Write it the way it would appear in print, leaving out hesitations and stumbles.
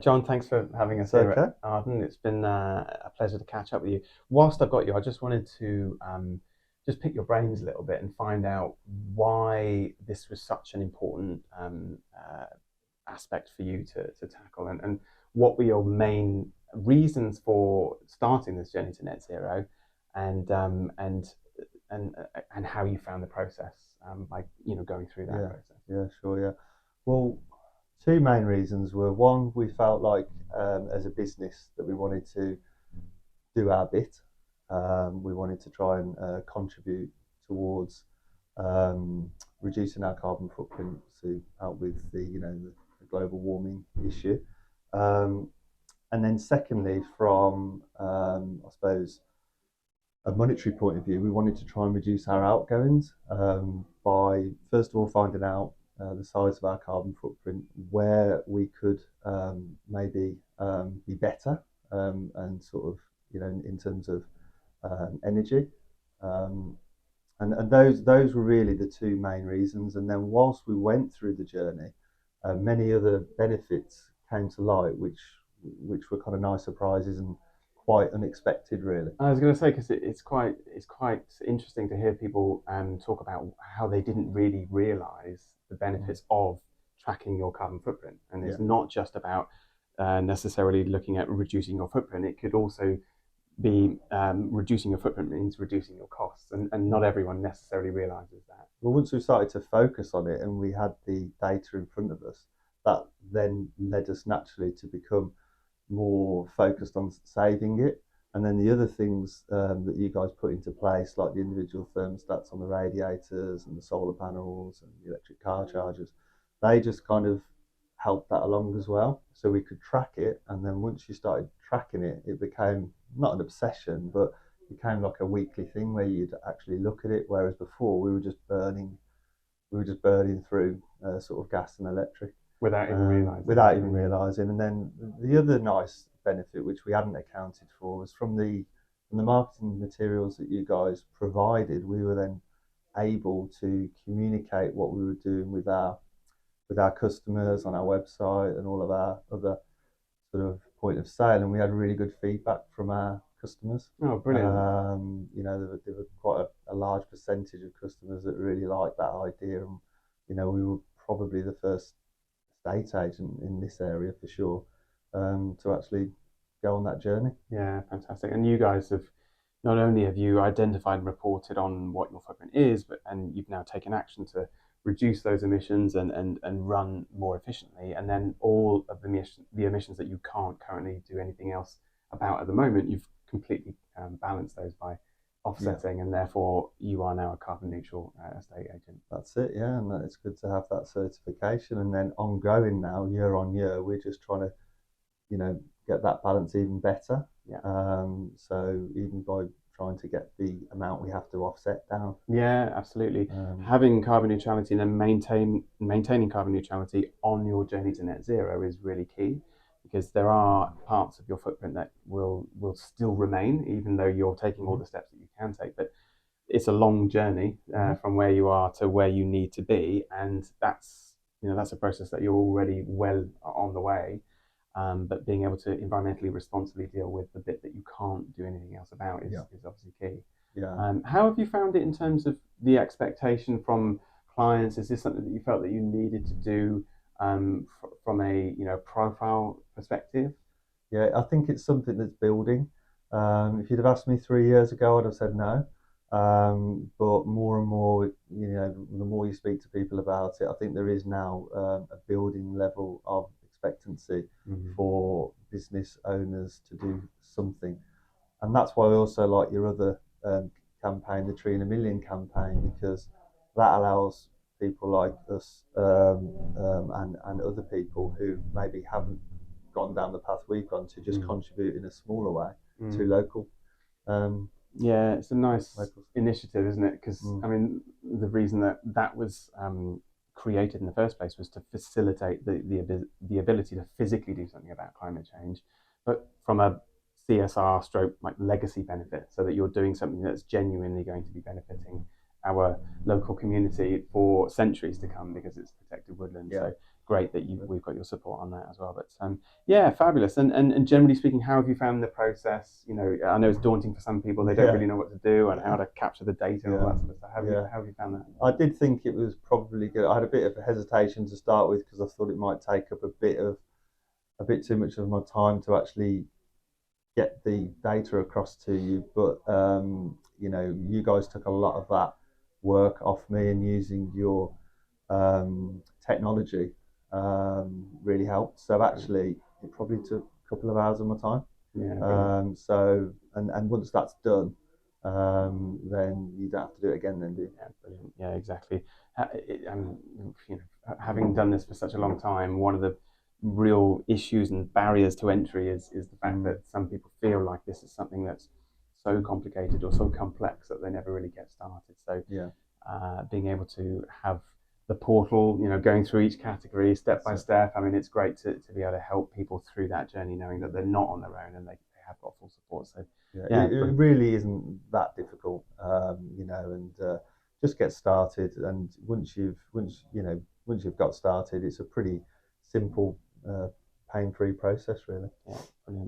John, thanks for having us It's here at okay. Arden. It's been a pleasure to catch up with you. Whilst I've got you, I just wanted to just pick your brains a little bit and find out why this was such an important aspect for you to tackle, and what were your main reasons for starting this journey to net zero, and um, and and how you found the process by going through that Yeah, process. yeah, sure, yeah. Well, two main reasons were one, we felt like as a business that we wanted to do our bit. We wanted to try and contribute towards reducing our carbon footprint to help with the global warming issue. Um, and then secondly, from I suppose a monetary point of view, we wanted to try and reduce our outgoings by first of all finding out the size of our carbon footprint, where we could maybe be better, and sort of in terms of energy. Um, and those were really the two main reasons. And then whilst we went through the journey, many other benefits came to light, which were kind of nice surprises and quite unexpected, really. I was going to say because it's quite interesting to hear people talk about how they didn't really realize the Mm. benefits of tracking your carbon footprint, and Yeah, it's not just about necessarily looking at reducing your footprint. It could also be reducing your footprint means reducing your costs, and not everyone necessarily realizes that. well, once we started to focus on it and we had the data in front of us, that then led us naturally to become more focused on saving it. And then the other things that you guys put into place, like the individual thermostats on the radiators and the solar panels and the electric car chargers, they just kind of helped that along as well. So we could track it. And then once you started tracking it, it became not an obsession, but became like a weekly thing where you'd actually look at it. Whereas before we were just burning through sort of gas and electric Without even realizing. without even realizing. And then the other nice benefit, which we hadn't accounted for, was from the marketing materials that you guys provided. We were then able to communicate what we were doing with our customers on our website and all of our other sort of point of sale, and we had really good feedback from our customers. Oh, brilliant. There were quite a large percentage of customers that really liked that idea, and we were probably the first estate agent in this area for sure to actually go on that journey. Yeah, fantastic. And you guys have not only have you identified and reported on what your footprint is, but and you've now taken action to reduce those emissions and run more efficiently. And then all of the emissions that you can't currently do anything else about at the moment, you've completely balanced those by Yeah, offsetting, and therefore you are now a carbon neutral estate agent. that's it. Yeah, and it's good to have that certification, and then ongoing now, year on year, we're just trying to get that balance even better. Yeah. So even by trying to get the amount we have to offset down. Yeah, absolutely. Um, Having carbon neutrality and then maintaining carbon neutrality on your journey to net zero is really key, because there are parts of your footprint that will still remain even though you're taking all mhm, the steps that you can take. But it's a long journey mhm. from where you are to where you need to be, and that's a process that you're already well on the way. But being able to environmentally responsibly deal with the bit that you can't do anything else about Yeah, is obviously key. yeah. How have you found it in terms of the expectation from clients? Is this something that you felt that you needed to do from a profile perspective? Yeah, I think it's something that's building. If you'd have asked me 3 years ago, I'd have said no. But more and more, the more you speak to people about it, I think there is now a building level of expectancy Mm-hmm. for business owners to do something. And that's why I also like your other campaign, the Tree in a Million campaign, because that allows people like us and other people who maybe haven't gone down the path we've gone to just Mm. contribute in a smaller way to Mm. um, Yeah, it's a nice locals. initiative, isn't it? Because Mm, I mean, the reason that was created in the first place was to facilitate the ability to physically do something about climate change, but from a CSR stroke like legacy benefit, so that you're doing something that's genuinely going to be benefiting our local community for centuries to come, because it's protected woodland. yeah, So great that we've got your support on that as well. But yeah, fabulous. And generally speaking, how have you found the process? I know it's daunting for some people; they don't Yeah, really know what to do and how to capture the data and all yeah, that sort of stuff. yeah. How have you found that? I did think it was probably good. I had a bit of a hesitation to start with because I thought it might take up a bit too much of my time to actually get the data across to you. But you guys took a lot of that work off me, and using your technology really helped. So actually, it probably took a couple of hours of my time. Yeah, And once that's done, then you don't have to do it again. Then do you? yeah, brilliant. Yeah, exactly. Having done this for such a long time, one of the real issues and barriers to entry is the fact that some people feel like this is something that's so complicated or so complex that they never really get started. So Yeah. being able to have the portal, going through each category step by step. I mean, it's great to be able to help people through that journey, knowing that they're not on their own and they have got full support. So, Yeah, yeah, it really isn't that difficult, and just get started. And once you've got started, it's a pretty simple, pain-free process, really. yeah, brilliant.